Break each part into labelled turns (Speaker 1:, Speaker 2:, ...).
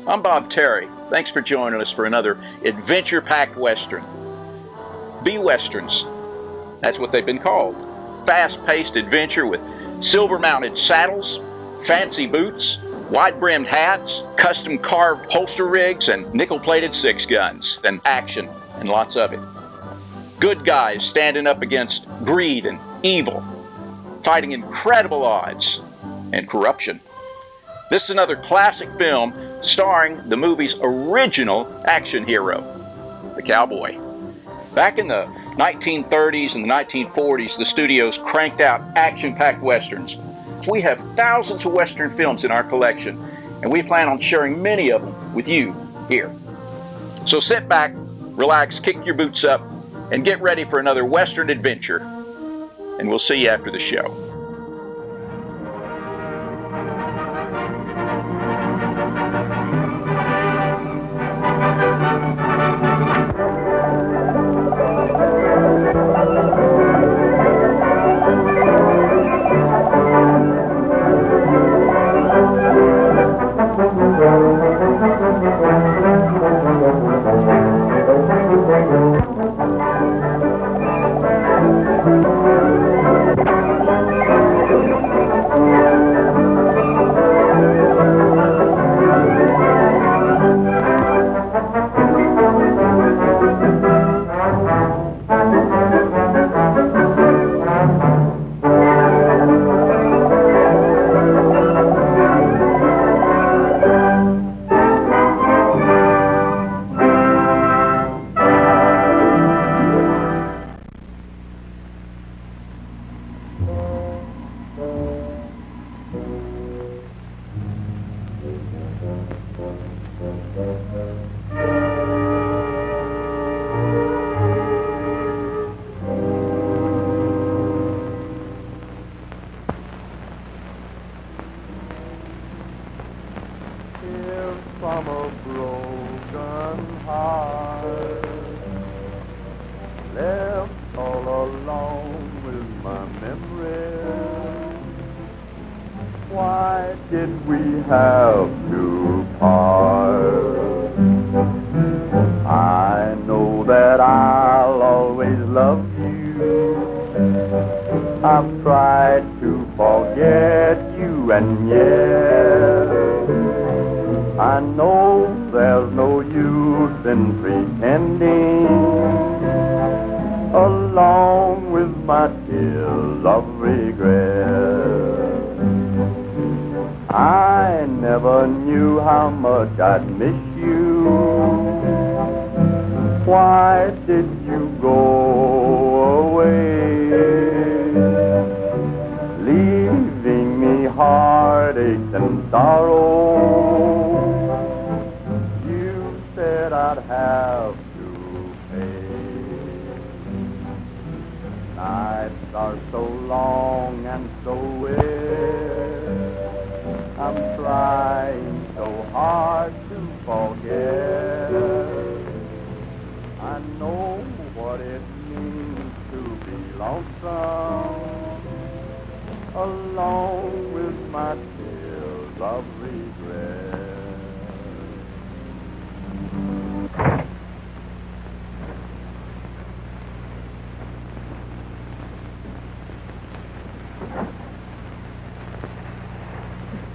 Speaker 1: I'm Bob Terry. Thanks for joining us for another adventure-packed Western. B-Westerns, that's what they've been called. Fast-paced adventure with silver-mounted saddles, fancy boots, wide-brimmed hats, custom-carved holster rigs, and nickel-plated six guns, and action, and lots of it. Good guys standing up against greed and evil, fighting incredible odds and corruption. This is another classic film starring the movie's original action hero, the cowboy. Back in the 1930s and the 1940s, the studios cranked out action-packed westerns. We have thousands of western films in our collection, and we plan on sharing many of them with you here. So sit back, relax, kick your boots up, and get ready for another western adventure. And we'll see you after the show.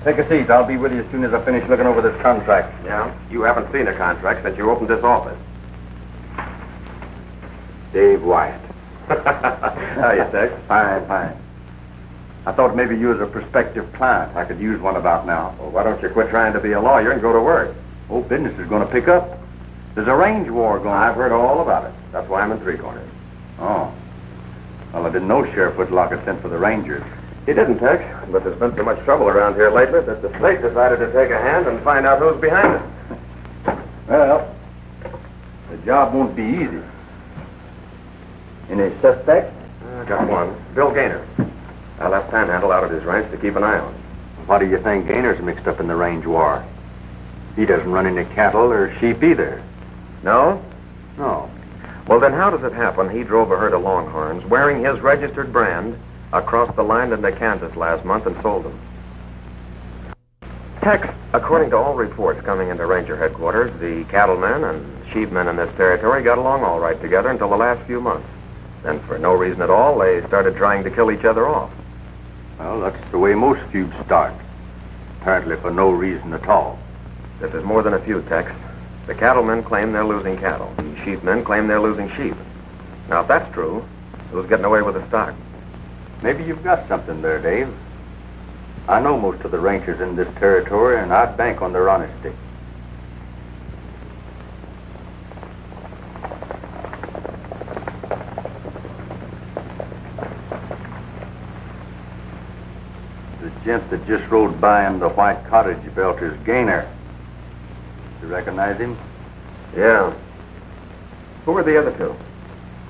Speaker 2: Take a seat. I'll be with you as soon as I finish looking over this contract.
Speaker 3: Yeah? You haven't seen a contract since you opened this office. Dave Wyatt.
Speaker 2: How are you, Tex? Fine, fine. I thought maybe you was a prospective client. I could use one about now.
Speaker 3: Well, why don't you quit trying to be a lawyer and go to work?
Speaker 2: Oh, business is going to pick up. There's a range war going on.
Speaker 3: I've heard all about it. That's why I'm in Three Corners.
Speaker 2: Oh. Well, I didn't know Sheriff Whitlock had sent for the Rangers.
Speaker 3: He didn't, Tex, but there's been so much trouble around here lately that the state decided to take a hand and find out who's behind it.
Speaker 2: Well, the job won't be easy. Any suspects?
Speaker 3: I got one. Bill Gaynor. I left Panhandle out of his ranch to keep an eye on.
Speaker 2: Why do you think Gaynor's mixed up in the range war? He doesn't run any cattle or sheep either.
Speaker 3: No?
Speaker 2: No.
Speaker 3: Well, then how does it happen he drove a herd of Longhorns wearing his registered brand across the line into Kansas last month and sold them? Tex, According to all reports coming into Ranger headquarters, the cattlemen and sheepmen in this territory got along all right together until the last few months. Then, for no reason at all, they started trying to kill each other off.
Speaker 2: Well, that's the way most feuds start. Apparently for no reason at all.
Speaker 3: This is more than a feud, Tex. The cattlemen claim they're losing cattle. The sheepmen claim they're losing sheep. Now, if that's true, who's getting away with the stock?
Speaker 2: Maybe you've got something there, Dave. I know most of the ranchers in this territory, and I'd bank on their honesty. The gent that just rode by in the white cottage belter's Gainer. You recognize him?
Speaker 3: Yeah. Who are the other two?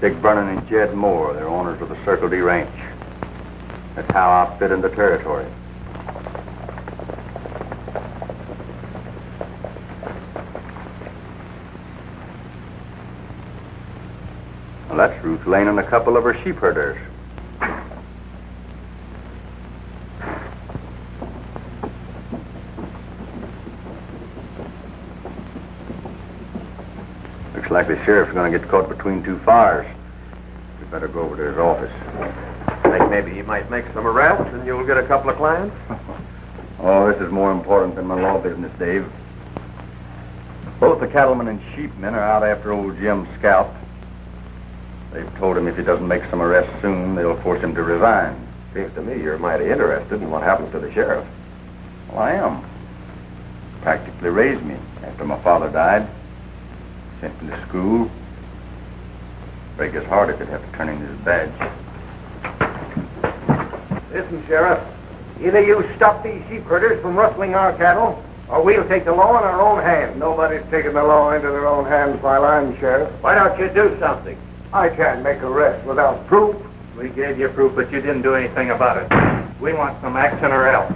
Speaker 2: Dick Vernon and Jed Moore. They're owners of the Circle D Ranch. That's how I fit in the territory. Well, that's Ruth Lane and a couple of her sheepherders. Looks like the sheriff's going to get caught between two fires. We better go over to his office.
Speaker 3: Think maybe he might make some arrests and you'll get a couple of clients?
Speaker 2: Oh, this is more important than my law business, Dave. Both the cattlemen and sheepmen are out after old Jim's scalp. They've told him if he doesn't make some arrests soon, they'll force him to resign.
Speaker 3: Seems to me you're mighty interested in what happens to the sheriff.
Speaker 2: Well, I am. Practically raised me after my father died. Sent me to school. Break his heart if he'd have to turn in his badge.
Speaker 4: Listen, Sheriff. Either you stop these sheepherders from rustling our cattle, or we'll take the law in our own hands. Nobody's taking the law into their own hands while I'm sheriff. Why don't you do something? I can't make arrests without proof.
Speaker 5: We gave you proof, but you didn't do anything about it. We want some action or else.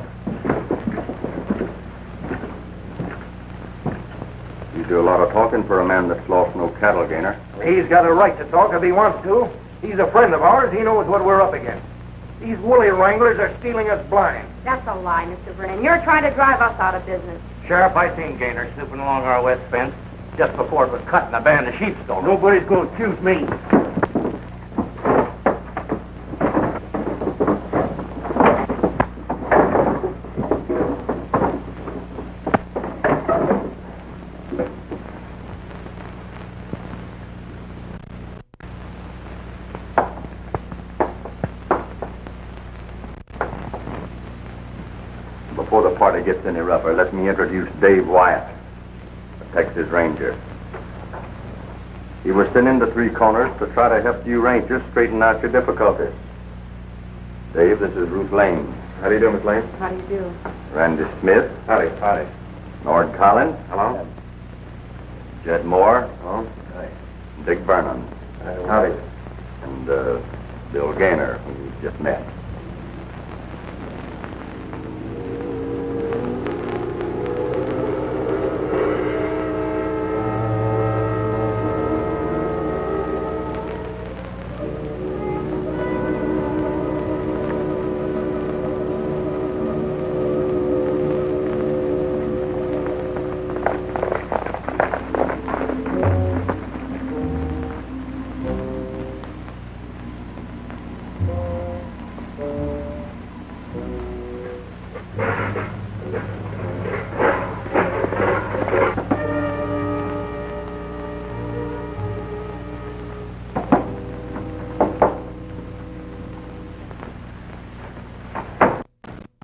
Speaker 2: You do a lot of talking for a man that's lost no cattle, Gainer.
Speaker 4: He's got a right to talk if he wants to. He's a friend of ours. He knows what we're up against. These woolly wranglers are stealing us blind.
Speaker 6: That's a lie, Mr. Vernon. You're trying to drive us out of business.
Speaker 5: Sheriff, I seen Gaynor snooping along our west fence just before it was cut and a band of sheep stole it.
Speaker 4: Nobody's going to accuse me.
Speaker 2: Before the party gets any rougher, let me introduce Dave Wyatt, a Texas Ranger. He was sent into Three Corners to try to help you Rangers straighten out your difficulties. Dave, this is Ruth Lane.
Speaker 3: How do you do, Miss Lane?
Speaker 6: How do you do?
Speaker 2: Randy Smith.
Speaker 3: Howdy. Howdy.
Speaker 2: Nord Collins.
Speaker 3: Hello?
Speaker 2: Jed Moore.
Speaker 3: Hello?
Speaker 2: Dick Vernon.
Speaker 3: Howdy.
Speaker 2: And Bill Gaynor, who you just met.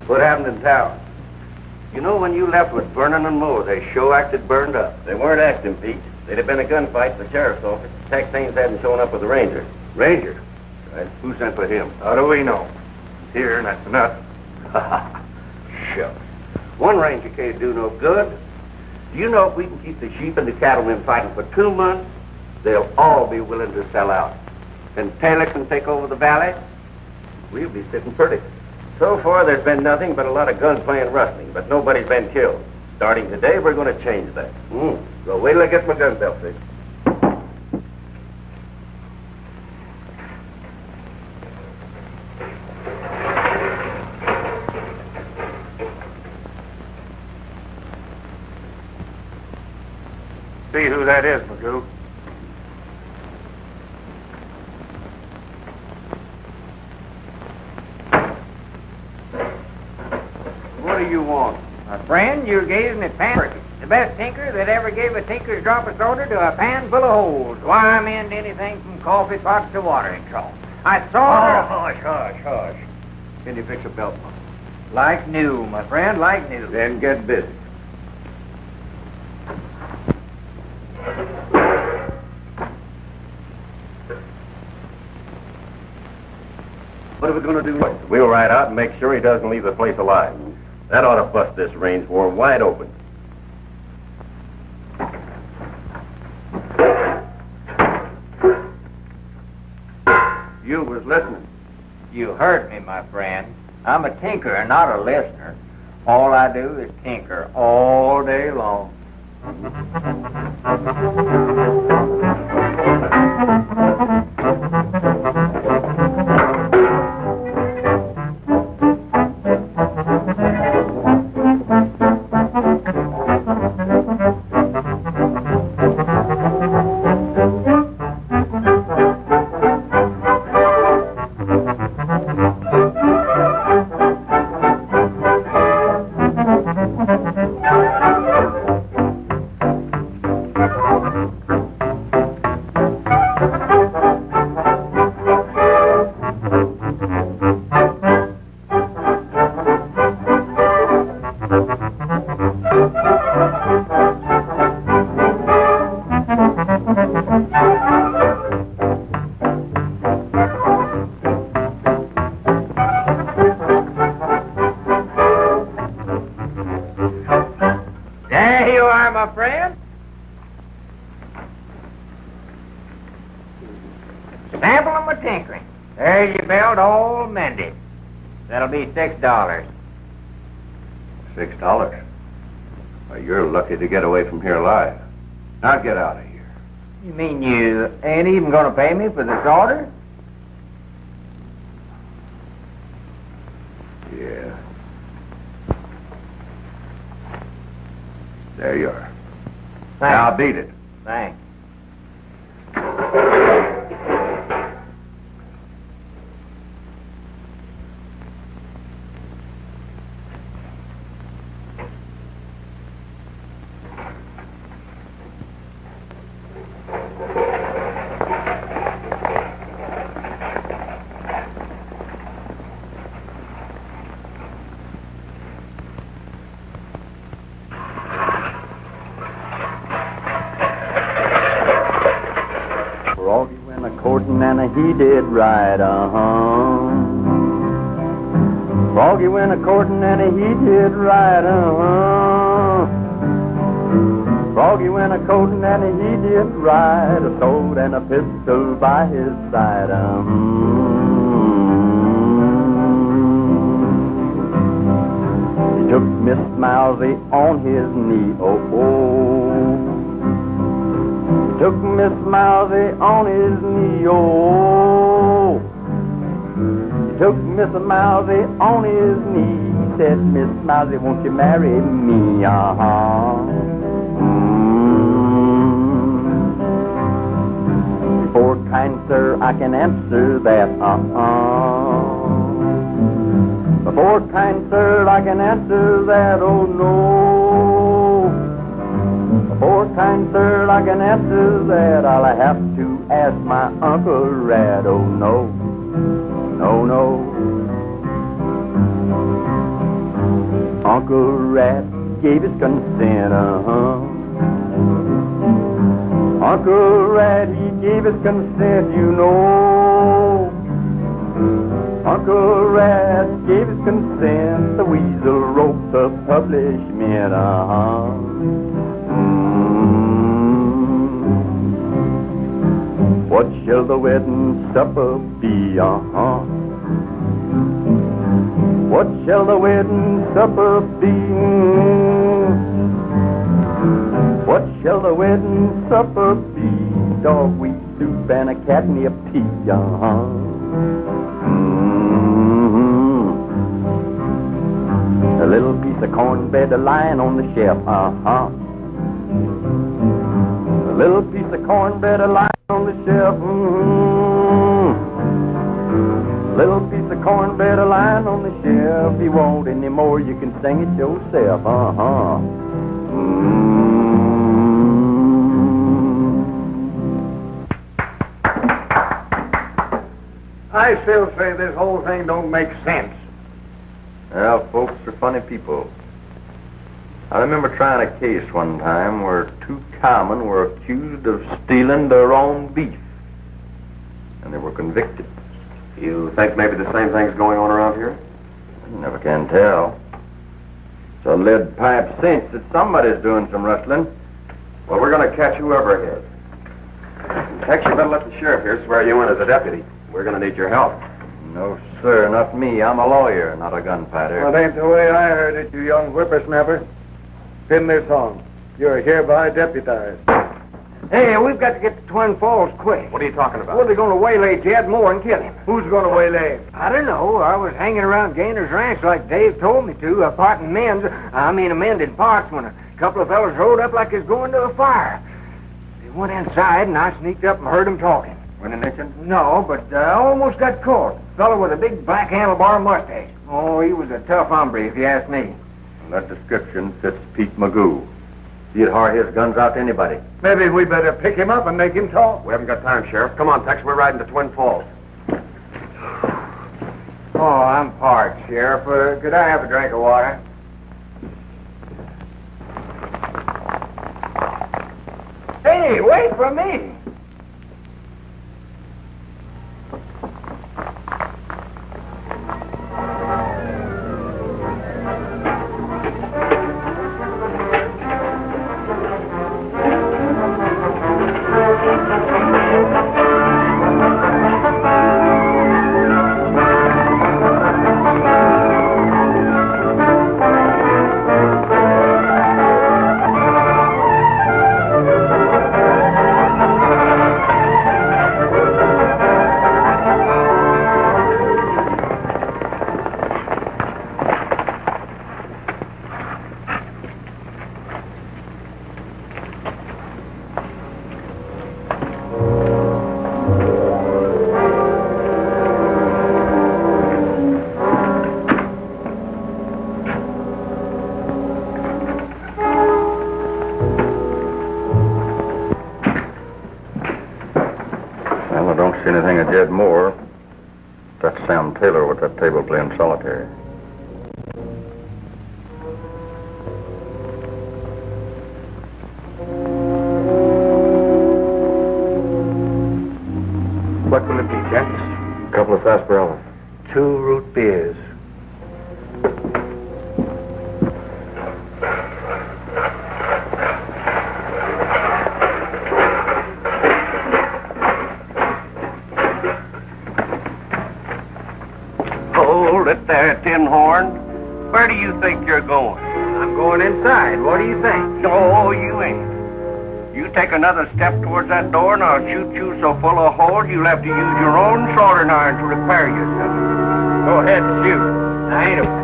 Speaker 4: What happened in town? You know, when you left with Vernon and Moore, they sure acted burned up.
Speaker 3: They weren't acting, Pete. There'd have been a gunfight at the sheriff's office. Tex Haines hadn't shown up with the Rangers.
Speaker 4: Ranger?
Speaker 3: Right.
Speaker 4: Who sent for him?
Speaker 5: How do we know? He's here, and that's enough.
Speaker 4: Shucks. One ranger can't do no good. Do you know if we can keep the sheep and the cattlemen fighting for 2 months, they'll all be willing to sell out. And Taylor can take over the valley, we'll be sitting pretty.
Speaker 3: So far, there's been nothing but a lot of gunplay and rustling, but nobody's been killed. Starting today, we're going to change that.
Speaker 4: So wait till I get my gun belt fixed.
Speaker 5: see who that is, Magoo.
Speaker 4: What do you want?
Speaker 5: My friend, you're gazing at Perkins, the best tinker that ever gave a tinker's drop of soda to a pan full of holes. Why, I meant anything from coffee pots to watering troughs. I saw her.
Speaker 4: Hush. Can you fix a belt buckle?
Speaker 5: Like new, my friend, like new.
Speaker 4: Then get busy.
Speaker 2: What are we going to do next? We'll ride out and make sure he doesn't leave the place alive. That ought to bust this range war wide open.
Speaker 4: You was listening.
Speaker 5: You heard me, my friend. I'm a tinker, not a listener. All I do is tinker all day long. Sample 'em with tinkering. There's your belt all mended. That'll be $6.
Speaker 4: $6? Well, you're lucky to get away from here alive. Now get out of here.
Speaker 5: You mean you ain't even gonna pay me for this order?
Speaker 4: Yeah. There you are.
Speaker 5: Thanks.
Speaker 4: Now beat it.
Speaker 5: Thanks.
Speaker 7: He did right, Froggy went a-courtin' and he did right, Froggy went a-courtin' and he did right, a sword and a pistol by his side, He took Miss Mousy on his knee, He took Miss Mousy on his knee, He took Miss Mousy on his knee. He said, Miss Mousy, won't you marry me, Before, kind sir, I can answer that, Before, kind sir, I can answer that, oh no. Before, kind sir, I can answer that, I'll have to ask my Uncle Rat. Oh, no, no. Uncle Rat gave his consent, Uncle Rat, he gave his consent, you know. Uncle Rat gave his consent, the weasel wrote the publishment, What shall the wedding supper be, What shall the wedding supper be? What shall the wedding supper be? Dog wheat soup and a catnip tea, A little piece of cornbread lying on the shelf, Little piece of cornbread lying on the shelf. Little piece of cornbread lying on the shelf. If you want any more, you can sing it yourself.
Speaker 8: I still say this whole thing don't make sense.
Speaker 2: Well, folks are funny people. I remember trying a case one time where two cowmen were accused of stealing their own beef. And they were convicted.
Speaker 3: You think maybe the same thing's going on around here?
Speaker 2: You never can tell. It's a lead pipe cinch that somebody's doing some rustling.
Speaker 3: Well, we're going to catch whoever it is. Tex, you better let the sheriff here swear you in as a deputy. We're going to need your help.
Speaker 2: No, sir, not me. I'm a lawyer, not a gunfighter.
Speaker 8: That ain't the way I heard it, you young whippersnapper. Pin this on. You're hereby deputized.
Speaker 5: Hey, we've got to get to Twin Falls quick.
Speaker 3: What are you talking about?
Speaker 5: Well, they're going to waylay Jed Moore and kill him.
Speaker 8: Who's going to waylay him?
Speaker 5: I don't know. I was hanging around Gainer's Ranch like Dave told me to, amending parts when a couple of fellas rode up like they was going to a fire. They went inside, and I sneaked up and heard them talking.
Speaker 3: When an Injun?
Speaker 5: No, but I almost got caught. Fellow with a big black handlebar mustache. Oh, he was a tough hombre, if you ask me.
Speaker 2: That description fits Pete Magoo. He'd hire his guns out to anybody.
Speaker 8: Maybe we better pick him up and make him talk.
Speaker 3: We haven't got time, Sheriff. Come on, Tex. We're riding to Twin Falls.
Speaker 5: Oh, I'm parched, Sheriff. Could I have a drink of water? Hey, wait for me.
Speaker 2: Jed Moore. That's Sam Taylor with that table playing solitaire.
Speaker 8: What will it be, gents?
Speaker 3: A couple of sarsaparillas.
Speaker 8: 2 root beers.
Speaker 4: There, Tin Horn. Where do you think you're going?
Speaker 5: I'm going inside. What do you think?
Speaker 4: No, you ain't. You take another step towards that door and I'll shoot you so full of holes you'll have to use your own soldering iron to repair yourself.
Speaker 5: Go ahead and shoot. I ain't a...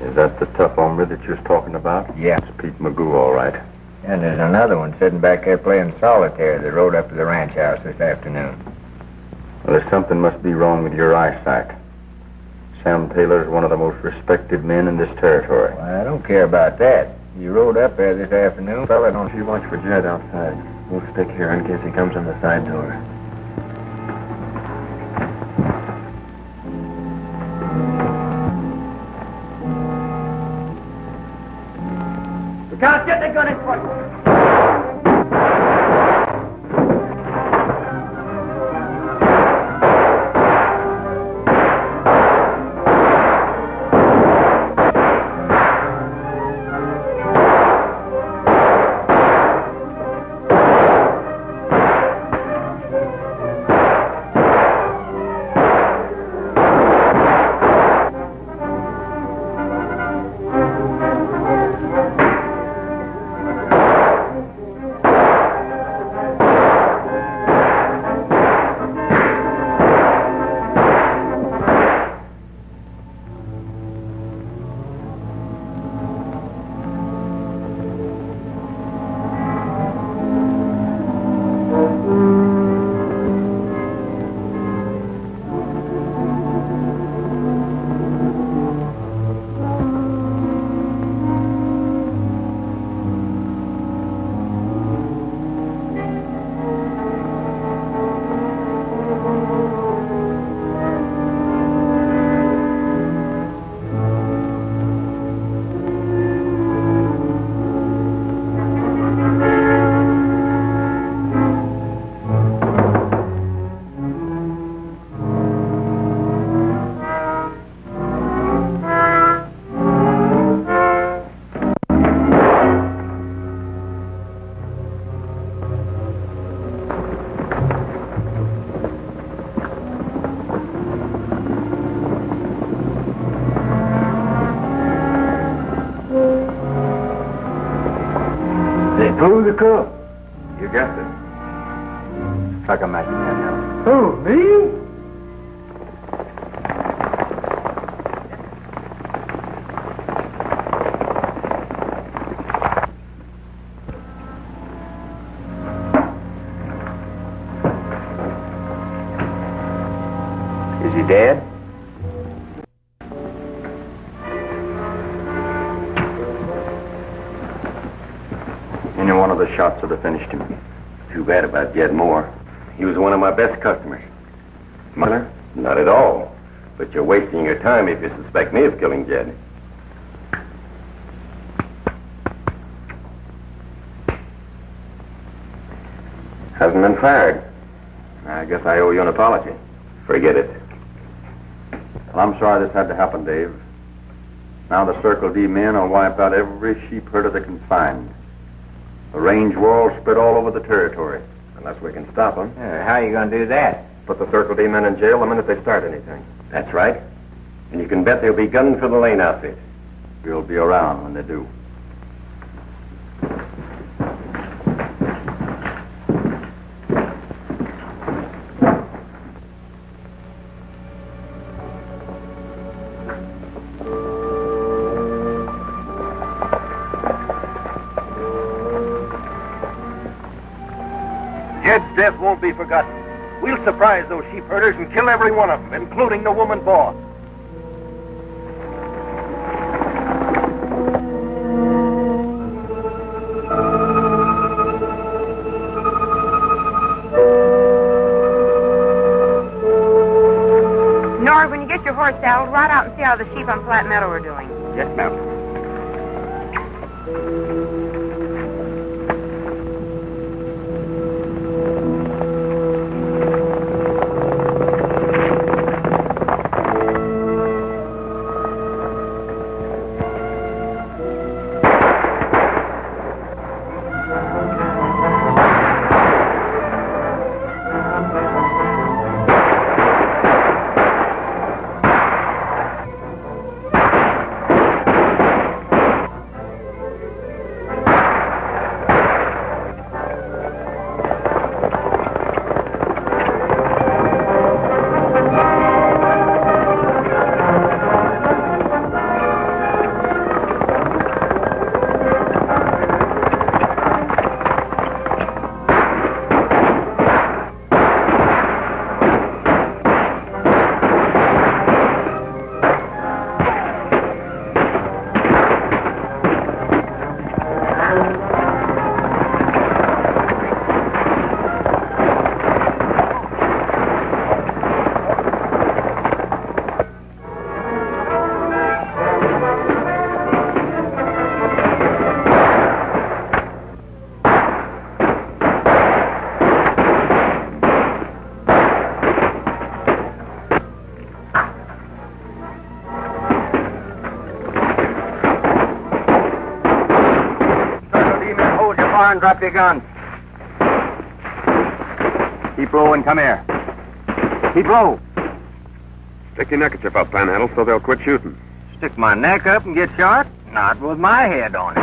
Speaker 2: Is that the tough hombre that you was talking about?
Speaker 5: Yeah.
Speaker 2: It's Pete Magoo, all right.
Speaker 5: And there's another one sitting back there playing solitaire that rode up to the ranch house this afternoon.
Speaker 2: Well, there's something must be wrong with your eyesight. Sam Taylor's one of the most respected men in this territory.
Speaker 5: Well, I don't care about that. You rode up there this afternoon, fella.
Speaker 3: Don't you watch for Jed outside? We'll stick here in case he comes in the side door.
Speaker 5: Can't get the gun in front.
Speaker 8: Who's the crook?
Speaker 3: You guessed it. Tuck him at you, Panhandle.
Speaker 8: Who, me?
Speaker 3: Is he dead?
Speaker 2: Any one of the shots would have finished him. Too bad about Jed Moore. He was one of my best customers. Mother? Not at all. But you're wasting your time if you suspect me of killing Jed. Hasn't been fired. I guess I owe you an apology. Forget it. Well, I'm sorry this had to happen, Dave. Now the Circle D men will wipe out every sheepherder they can find. The range war will spread all over the territory.
Speaker 3: Unless we can stop them.
Speaker 5: How are you going to do that?
Speaker 3: Put the Circle D men in jail the minute they start anything.
Speaker 2: That's right. And you can bet they'll be gunning for the Lane outfit. We'll be around when they do.
Speaker 4: Jed's death won't be forgotten. We'll surprise those sheepherders and kill every one of them, including the woman boss.
Speaker 6: Nora, when you get your horse saddled, ride out and see how the sheep on Flat Meadow are doing.
Speaker 4: Yes, ma'am. Drop your gun. Keep low and come here. Keep low.
Speaker 3: Stick your neckerchief up, Panhandle, so they'll quit shooting.
Speaker 5: Stick my neck up and get shot? Not with my head on it.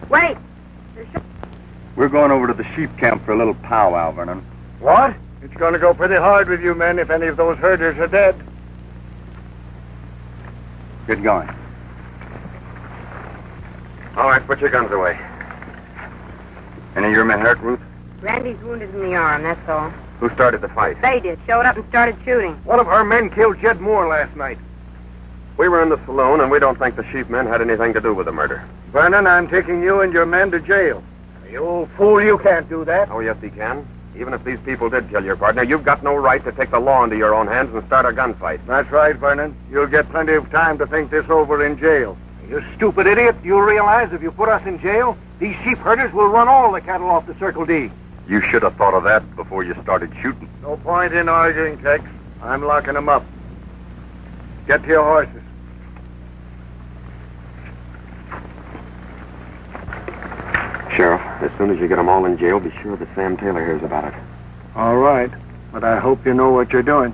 Speaker 6: Wait.
Speaker 8: We're going over to the sheep camp for a little powwow, Vernon.
Speaker 5: What?
Speaker 8: It's going to go pretty hard with you men if any of those herders are dead. Get going.
Speaker 3: All right, put your guns away.
Speaker 8: Any of your men hurt, Ruth?
Speaker 6: Randy's wounded in the arm, that's all.
Speaker 3: Who started the fight?
Speaker 6: They did. Showed up and started shooting.
Speaker 4: One of our men killed Jed Moore last night.
Speaker 3: We were in the saloon, and we don't think the sheepmen had anything to do with the murder.
Speaker 8: Vernon, I'm taking you and your men to jail.
Speaker 4: You old fool, you can't do that.
Speaker 3: Oh, yes, he can. Even if these people did kill your partner, you've got no right to take the law into your own hands and start a gunfight.
Speaker 8: That's right, Vernon. You'll get plenty of time to think this over in jail.
Speaker 4: You stupid idiot. You realize if you put us in jail, these sheepherders will run all the cattle off the Circle D.
Speaker 3: You should have thought of that before you started shooting.
Speaker 8: No point in arguing, Tex. I'm locking them up. Get to your horses.
Speaker 3: Sheriff, as soon as you get them all in jail, be sure that Sam Taylor hears about it.
Speaker 8: All right, but I hope you know what you're doing.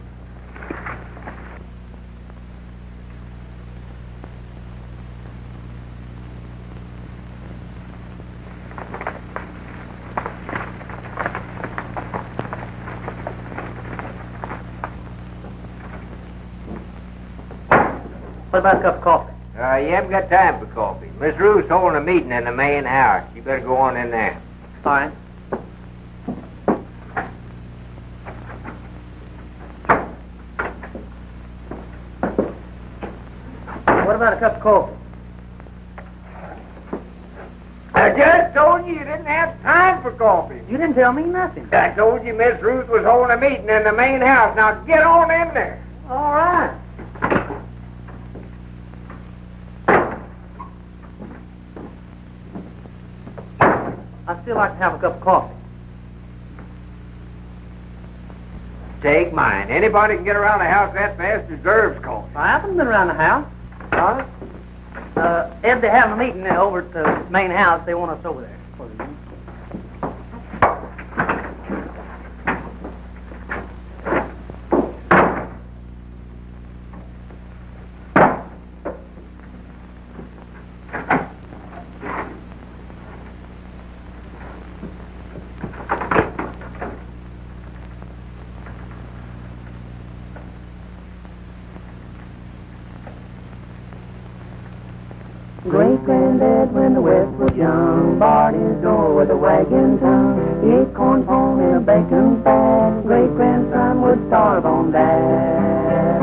Speaker 9: What about a cup of coffee?
Speaker 5: You haven't got time for coffee. Miss Ruth's holding a meeting in the main house. You better go on in there.
Speaker 9: All right. What about a cup of coffee?
Speaker 5: I just told you didn't have time for coffee.
Speaker 9: You didn't tell me nothing.
Speaker 5: I told you Miss Ruth was holding a meeting in the main house. Now get on in there.
Speaker 9: All right. I'd still like to have a cup of coffee.
Speaker 5: Take mine. Anybody can get around the house that fast deserves coffee.
Speaker 9: I haven't been around the house. All right. Ed, they're having a meeting over at the main house. They want us over there.
Speaker 7: Great-granddad, when the West was young, barred his door with a wagging tongue. He ate corn pone in a bacon fat. Great-grandson would starve on that.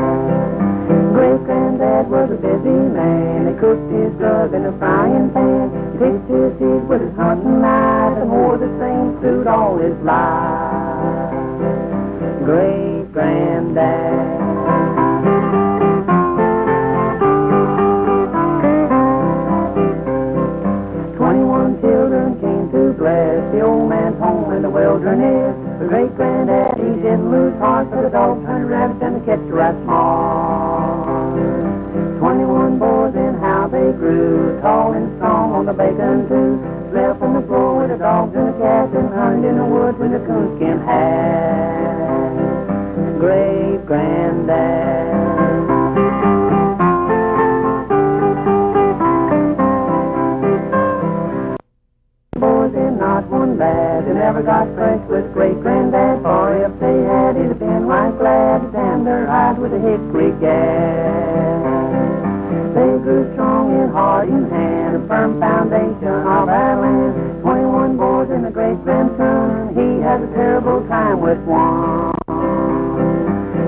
Speaker 7: Great-granddad was a busy man. He cooked his grub in a frying pan. He picked his teeth with his hunting knife and wore the same suit all his life. Great-granddad. 21 children came to bless the old man's home in the wilderness. The great-granddad, he didn't lose heart, but the dogs hunted rabbits and the catch rats small. 21 boys and how they grew, tall and strong on the bacon too. Slept on the floor with the dogs and the cats and hunted in the woods with the coonskin hat. Great-granddad. Not one lad who never got fresh with great-granddad, for if they had, he'd have been right glad to tan their hide with a hickory gas. They grew strong in heart and hand, a firm foundation of our land. 21 boys and a great-grandson, he has a terrible time with one.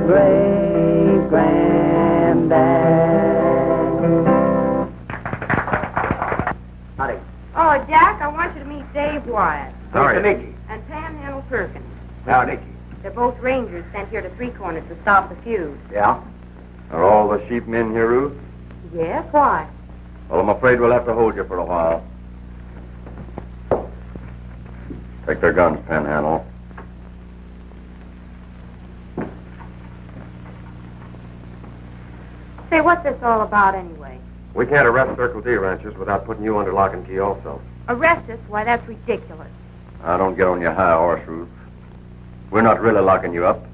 Speaker 7: Great-granddad.
Speaker 9: Howdy.
Speaker 6: Oh, Jack, I want you to meet Dave Wyatt.
Speaker 5: Mr. Nicky.
Speaker 6: And Panhandle Perkins.
Speaker 5: Now, Nicky.
Speaker 6: They're both rangers sent here to Three Corners to stop the feud.
Speaker 5: Yeah?
Speaker 2: Are all the sheepmen here, Ruth?
Speaker 6: Yes, why?
Speaker 2: Well, I'm afraid we'll have to hold you for a while. Take their guns, Panhandle.
Speaker 6: Say, what's this all about anyway?
Speaker 3: We can't arrest Circle D ranchers without putting you under lock and key also.
Speaker 6: Arrest us? Why, that's ridiculous.
Speaker 2: Now, don't get on your high horse, Ruth. We're not really locking you up.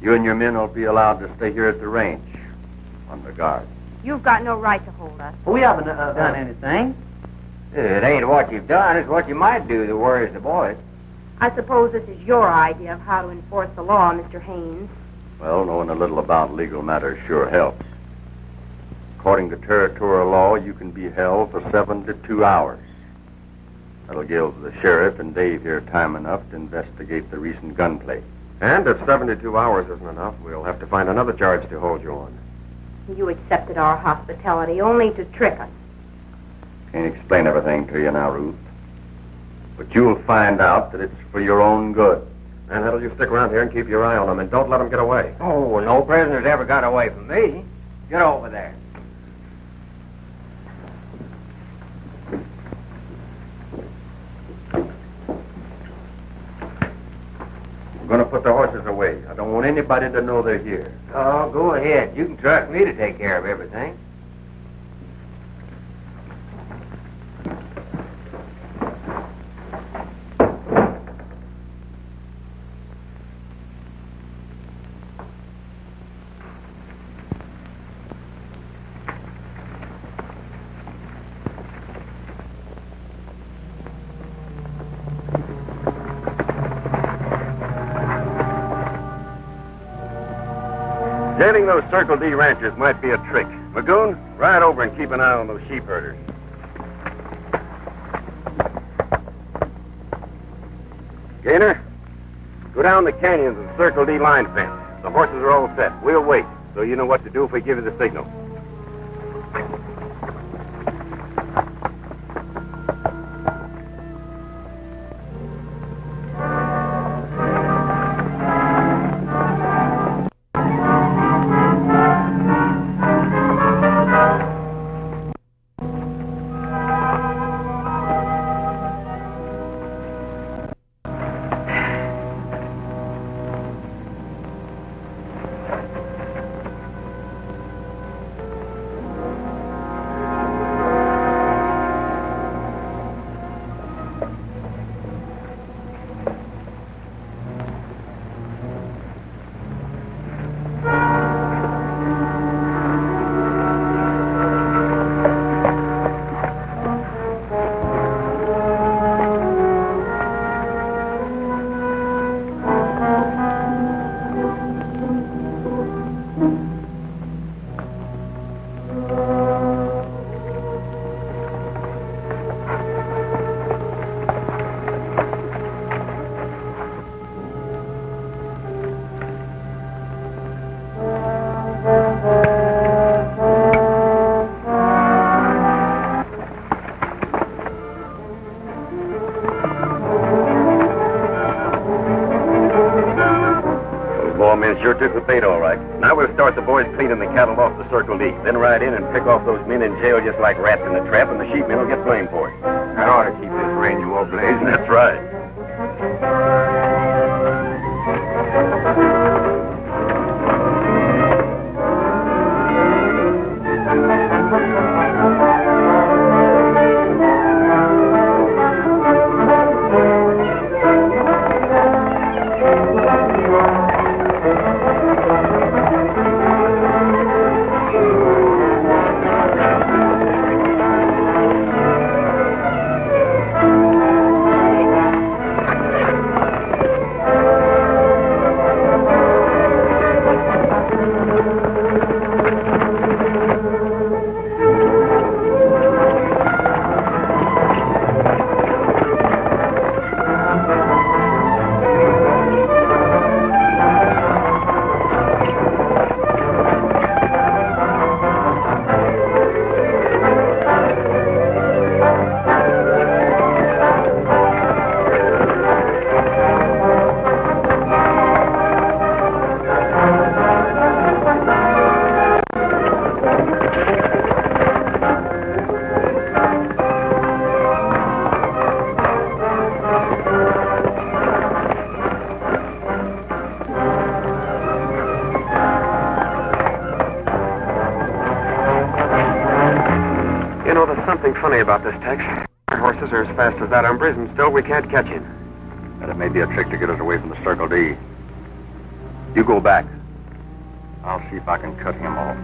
Speaker 2: You and your men will be allowed to stay here at the range, under guard.
Speaker 6: You've got no right to hold us.
Speaker 9: We haven't done anything.
Speaker 5: It ain't what you've done, it's what you might do that worries the boys.
Speaker 6: I suppose this is your idea of how to enforce the law, Mr. Haines.
Speaker 2: Well, knowing a little about legal matters sure helps. According to territorial law, you can be held for 72 hours. That'll give the sheriff and Dave here time enough to investigate the recent gunplay.
Speaker 3: And if 72 hours isn't enough, we'll have to find another charge to hold you on.
Speaker 6: You accepted our hospitality only to trick us.
Speaker 2: Can't explain everything to you now, Ruth. But you'll find out that it's for your own good.
Speaker 3: And that'll you stick around here and keep your eye on them, and don't let them get away.
Speaker 5: Oh, well, no prisoner's ever got away from me. Get over there.
Speaker 2: I'm going to put the horses away. I don't want anybody to know they're here.
Speaker 5: Oh, go ahead. You can trust me to take care of everything.
Speaker 3: Tailing those Circle D ranchers might be a trick. Magoo, ride over and keep an eye on those sheepherders. Gaynor, go down the canyons and Circle D line fence. The horses are all set. We'll wait, so you know what to do if we give you the signal. Sure took the bait all right. Now we'll start the boys cleaning the cattle off the Circle D. Then ride in and pick off those men in jail just like rats in a trap, and the sheepmen will get blamed for it.
Speaker 2: That ought to keep this range all blazing.
Speaker 3: That's right. Funny about this, Tex. Our horses are as fast as that umbre's, and still we can't catch him.
Speaker 2: And it may be a trick to get us away from the Circle D. You go back. I'll see if I can cut him off.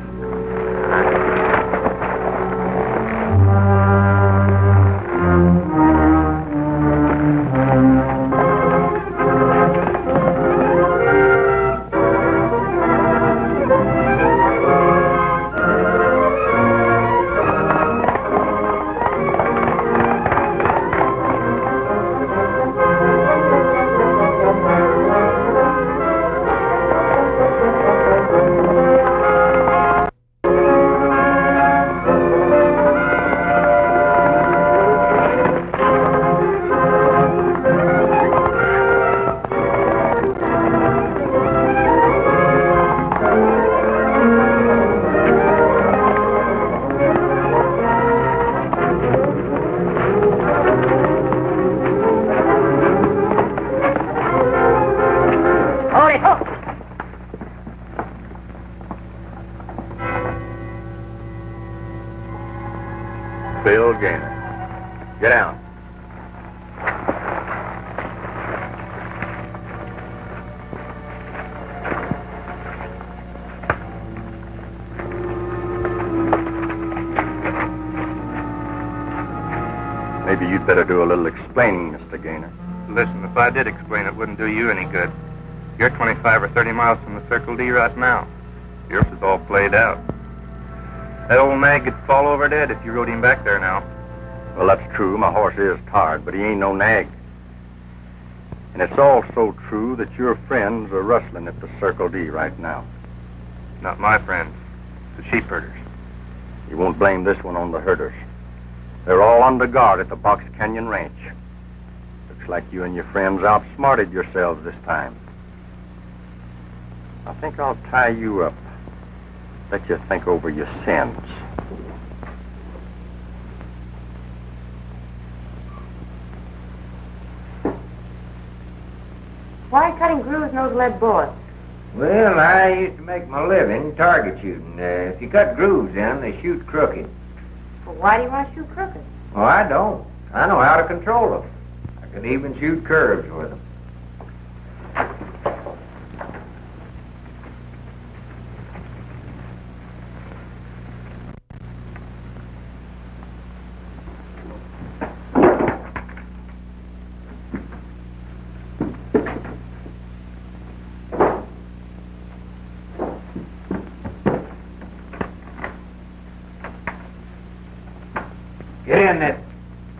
Speaker 2: Get down. Maybe you'd better do a little explaining, Mr. Gaynor.
Speaker 10: Listen, if I did explain, it wouldn't do you any good. You're 25 or 30 miles from the Circle D right now.
Speaker 3: Yours is all played out. That old nag could fall over dead if you rode him back there now.
Speaker 2: Well, that's true. My horse is tired, but he ain't no nag. And it's also true that your friends are rustling at the Circle D right now.
Speaker 3: Not my friends. The sheepherders.
Speaker 2: You won't blame this one on the herders. They're all under guard at the Box Canyon Ranch. Looks like you and your friends outsmarted yourselves this time. I think I'll tie you up. Let you think over your sins.
Speaker 6: Why cutting grooves in those lead bullets?
Speaker 5: Well, I used to make my living target shooting. If you cut grooves in them, they shoot crooked.
Speaker 6: Well, why do you want to shoot crooked?
Speaker 5: Well, I don't. I know how to control them. I can even shoot curves with them.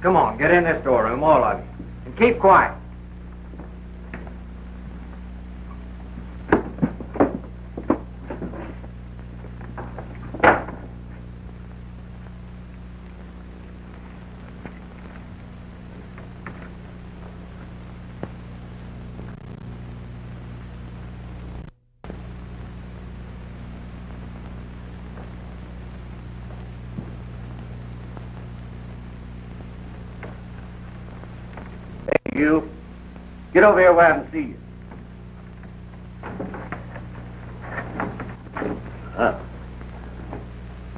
Speaker 5: Come on, get in this storeroom, all of you. And keep quiet.
Speaker 4: You get over here where I can see you.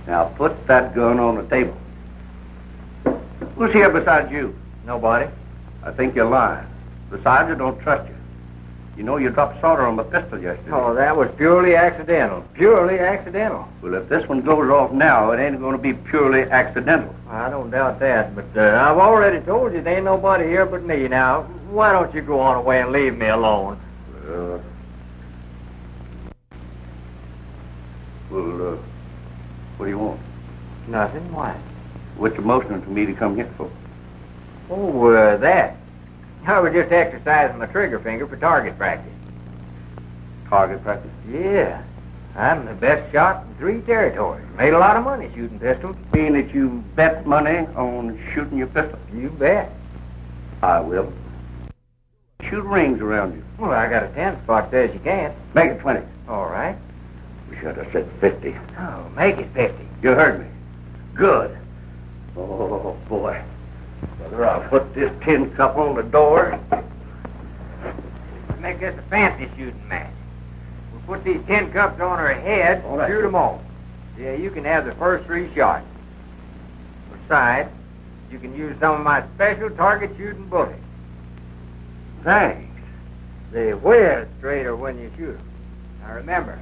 Speaker 4: Now put that gun on the table. Who's here besides you?
Speaker 5: Nobody.
Speaker 4: I think you're lying. Besides, I don't trust you. You know you dropped solder on my pistol yesterday.
Speaker 5: Oh, that was purely accidental. Purely accidental.
Speaker 4: Well, if this one goes off now, it ain't going to be purely accidental.
Speaker 5: I don't doubt that, but I've already told you there ain't nobody here but me. Now, why don't you go on away and leave me alone?
Speaker 4: What do you want?
Speaker 5: Nothing. Why?
Speaker 4: What you motioning to me to come here for?
Speaker 5: Oh, that. I was just exercising my trigger finger for target practice.
Speaker 4: Target practice?
Speaker 5: Yeah. I'm the best shot in 3 territories. Made a lot of money shooting pistols.
Speaker 4: Mean that you bet money on shooting your pistol?
Speaker 5: You bet.
Speaker 4: I will. Shoot rings around you.
Speaker 5: Well, I got a 10 spot says you can't.
Speaker 4: Make it 20.
Speaker 5: All right.
Speaker 4: We should have said 50.
Speaker 5: Oh, make it 50.
Speaker 4: You heard me. Good. Oh, boy. Whether I'll put this tin cup on the door.
Speaker 5: Let's make this a fancy shooting match. We'll put these tin cups on her head and shoot them all. Yeah, you can have the first 3 shots. Besides, you can use some of my special target shooting bullets.
Speaker 4: Thanks.
Speaker 5: They whiz straighter when you shoot them. Now remember,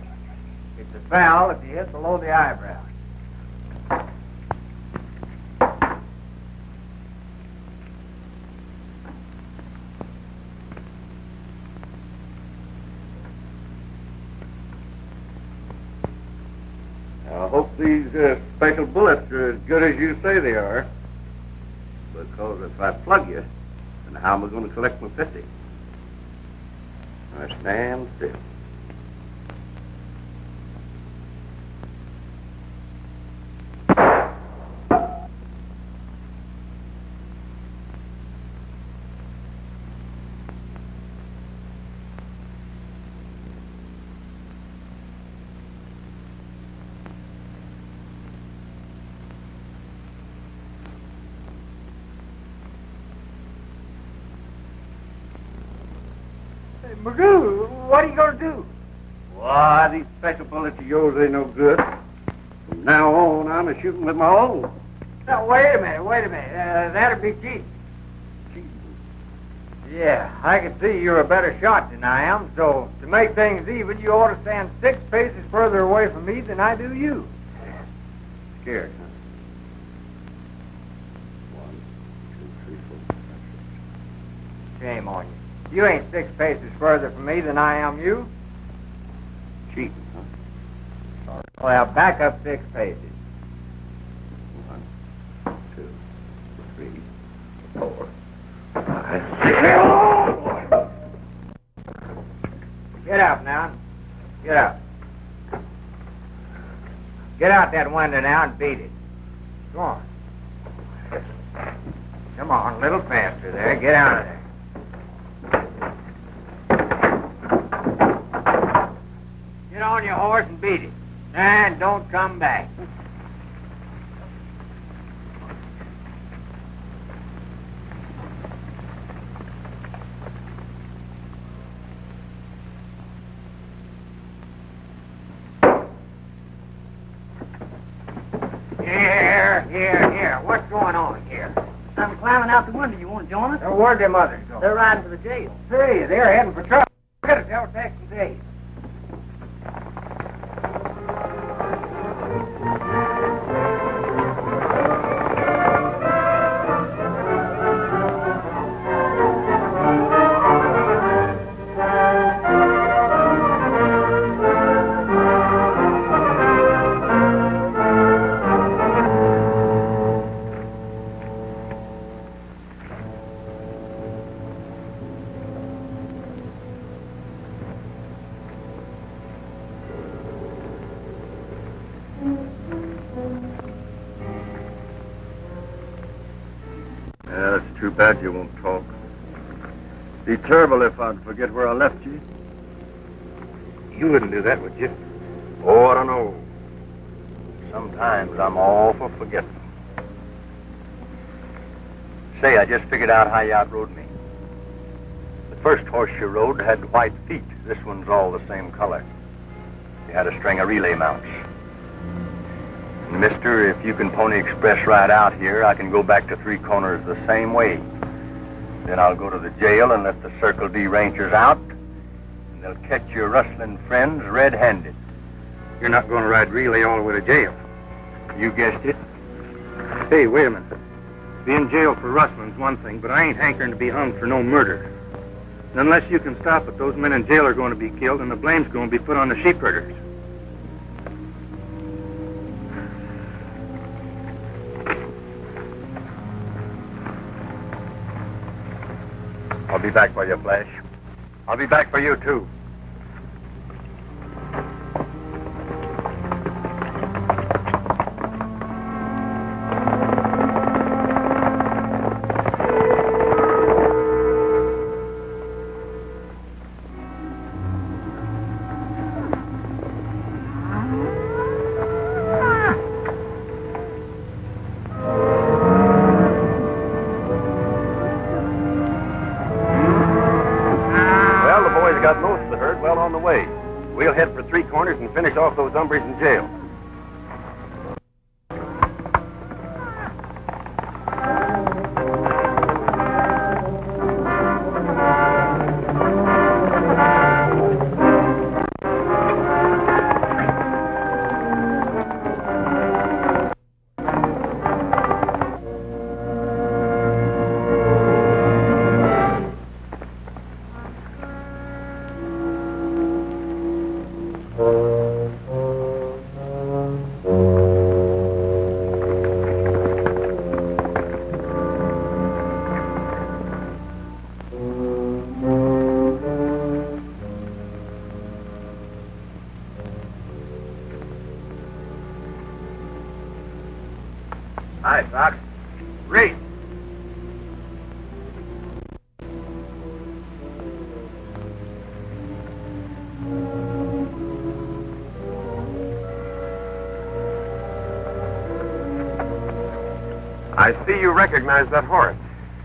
Speaker 5: it's a foul if you hit below the eyebrow.
Speaker 8: I hope these special bullets are as good as you say they are.
Speaker 4: Because if I plug you, then how am I going to collect my 50? I stand still.
Speaker 5: Magoo, what are you going to do?
Speaker 4: Why, these special bullets of yours ain't no good. From now on, I'm a shooting with my own.
Speaker 5: Now, wait a minute. That'd be cheating. Yeah, I can see you're a better shot than I am, so to make things even, you ought to stand 6 paces further away from me than I do you.
Speaker 4: Scared, huh? 1, 2, 3, 4, 5, 6.
Speaker 5: Shame on you. You ain't 6 paces further from me than I am you.
Speaker 4: Cheating, huh?
Speaker 5: Well, back up 6 pages.
Speaker 4: 1, 2, 3, 4, 5.
Speaker 5: Get up now. Get up. Get out that window now and beat it. Go on. Come on, a little faster there. Get out of there. Get on your horse and beat it. And don't come back. Here. What's going on here?
Speaker 9: I'm climbing out the window. You want to join us?
Speaker 5: Where'd them others go?
Speaker 9: They're riding to the jail.
Speaker 5: Hey, they're heading for trouble. We're going to tell Tex and Dave.
Speaker 2: It's too bad you won't talk. Be terrible if I'd forget where I left you.
Speaker 8: You wouldn't do that, would you?
Speaker 2: Oh, I don't know. Sometimes I'm awful forgetful. Say, I just figured out how you outrode me. The first horse you rode had white feet. This one's all the same color. You had a string of relay mounts. Mister, if you can pony express right out here, I can go back to Three Corners the same way. Then I'll go to the jail and let the Circle D Rangers out, and they'll catch your rustling friends red-handed.
Speaker 8: You're not going to ride relay all the way to jail.
Speaker 2: You guessed it.
Speaker 8: Hey, wait a minute. Be in jail for rustling's one thing, but I ain't hankering to be hung for no murder. And unless you can stop it, those men in jail are going to be killed, and the blame's going to be put on the sheepherders.
Speaker 2: I'll be back for you, Flash. I'll be back for you, too.
Speaker 3: We'll head for Three Corners and finish off those hombres in jail.
Speaker 5: Hi, Fox. Read.
Speaker 3: I see you recognize that horse.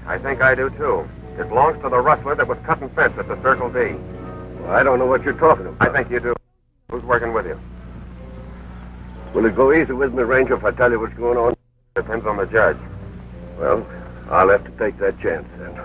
Speaker 3: I think I do, too. It belongs to the rustler that was cutting fence at the Circle D.
Speaker 2: Well, I don't know what you're talking about.
Speaker 3: I think you do. Who's working with you?
Speaker 2: Will it go easy with me, Ranger, if I tell you what's going on?
Speaker 3: Depends on the judge.
Speaker 2: Well, I'll have to take that chance, then.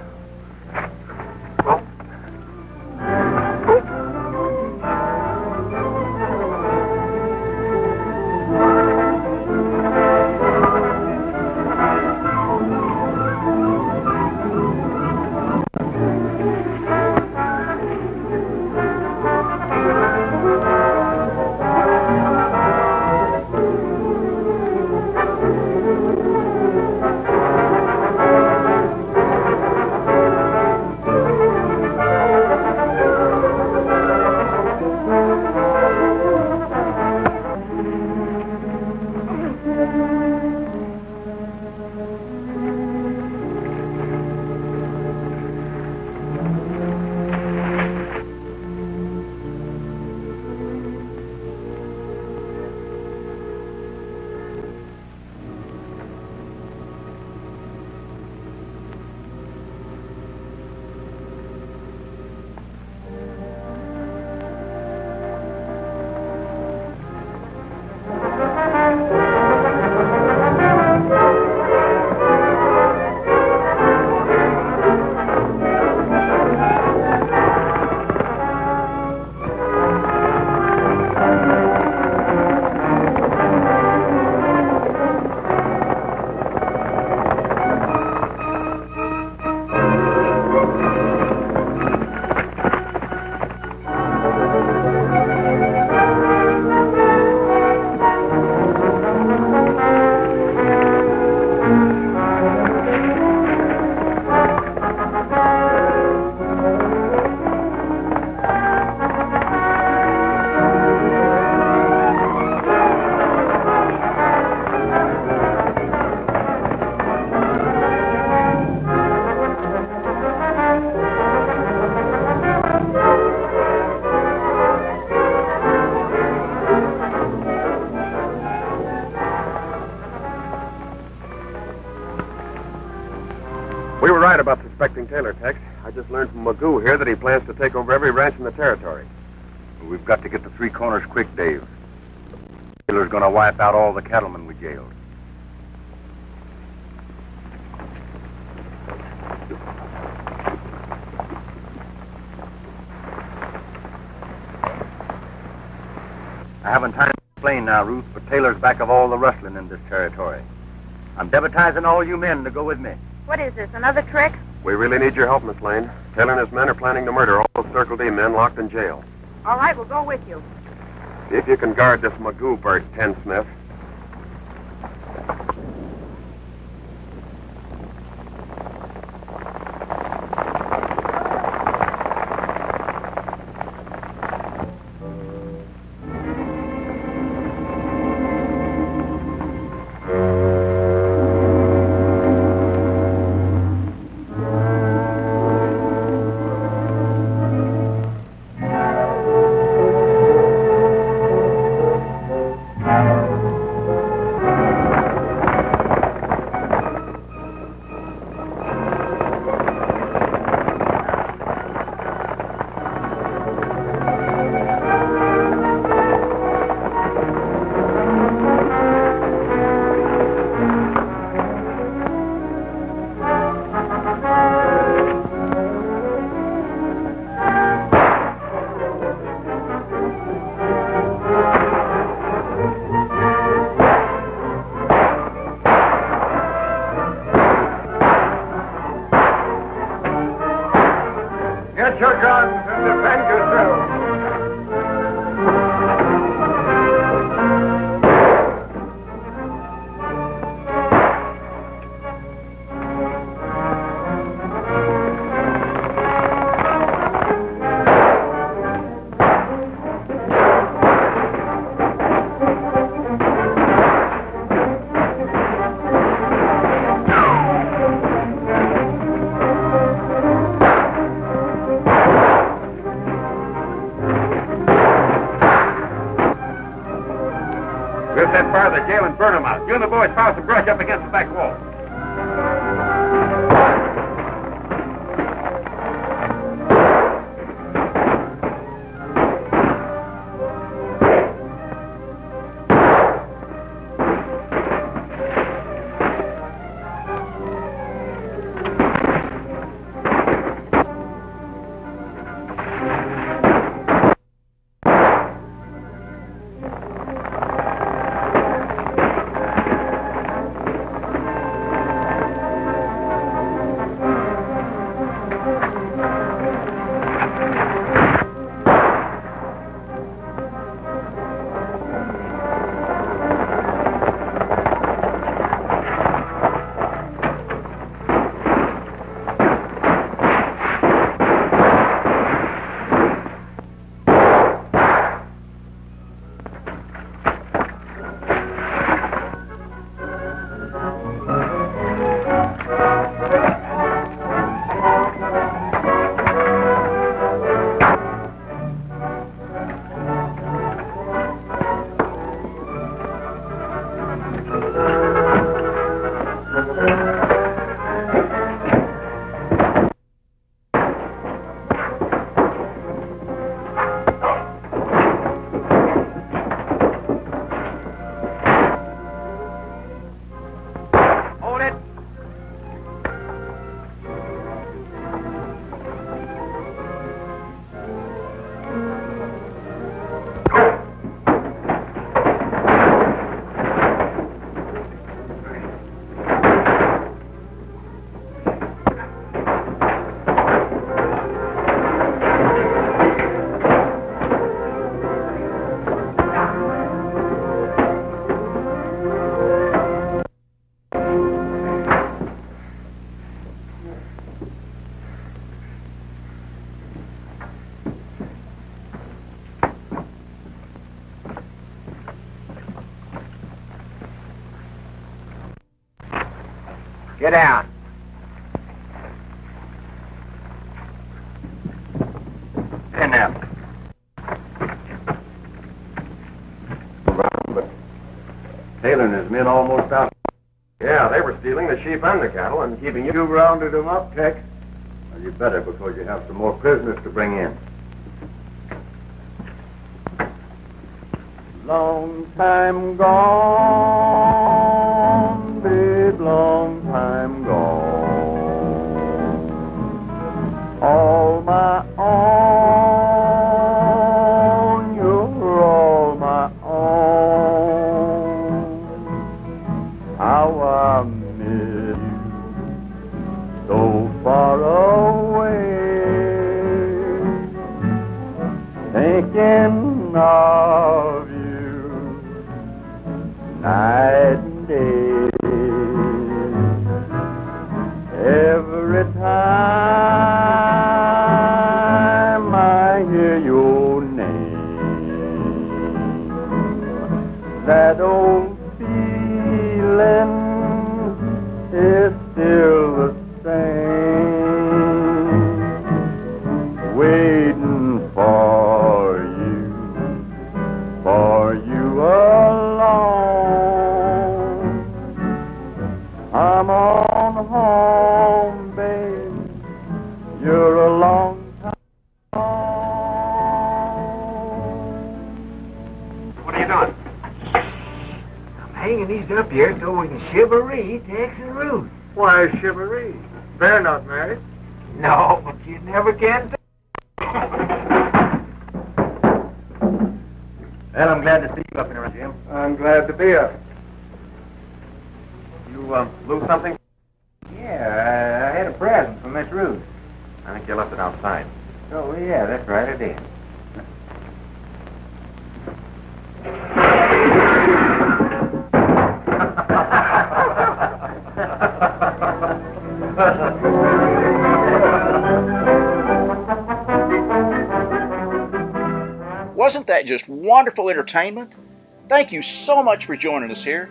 Speaker 3: right about suspecting Taylor, Tex. I just learned from Magoo here that he plans to take over every ranch in the territory.
Speaker 2: We've got to get to Three Corners quick, Dave. Taylor's going to wipe out all the cattlemen we jailed. I haven't time to explain now, Ruth, but Taylor's back of all the rustling in this territory. I'm deputizing all you men to go with me.
Speaker 6: What is this, another trick?
Speaker 3: We really need your help, Miss Lane. Taylor and his men are planning to murder all those Circle D men locked in jail.
Speaker 6: All right, we'll go with you.
Speaker 3: See if you can guard this Magoo bird, Ken Smith.
Speaker 5: Get your guns and defend yourselves.
Speaker 8: We'll set fire to the jail and burn them out. You and the boys pile some brush up against the back wall.
Speaker 5: Get down.
Speaker 8: And now.
Speaker 2: But Taylor and his men almost out.
Speaker 3: Yeah, they were stealing the sheep and the cattle and keeping you.
Speaker 2: You rounded them up, Tex. Well, you better, because you have some more prisoners to bring in. Long time gone, babe, long time gone. All my own, you're all my own. How I miss you, so far away. Thinking of night and day. Every time I hear your name, that old feeling is still the same. Waiting for you alone. I'm on home, babe. You're a long time gone.
Speaker 3: What are you doing?
Speaker 5: I'm hanging these up here so we can shivaree Tex and Ruth.
Speaker 8: Why chivalry? They're not married.
Speaker 5: No, but you never can tell.
Speaker 3: Well, I'm glad to see you up and around, Jim.
Speaker 8: I'm glad to be up.
Speaker 3: You lose something?
Speaker 5: Yeah, I had a present from Miss Ruth.
Speaker 3: I think you left it outside.
Speaker 5: Oh, yeah, that's right, I did.
Speaker 1: Wasn't that just wonderful entertainment? Thank you so much for joining us here.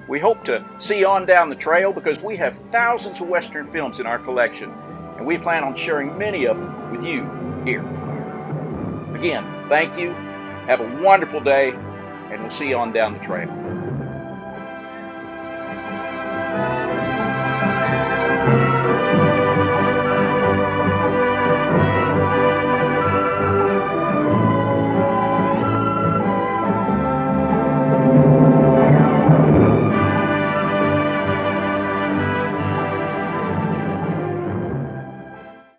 Speaker 1: We hope to see you on down the trail because we have thousands of Western films in our collection, and we plan on sharing many of them with you here. Again, thank you. Have a wonderful day, and we'll see you on down the trail.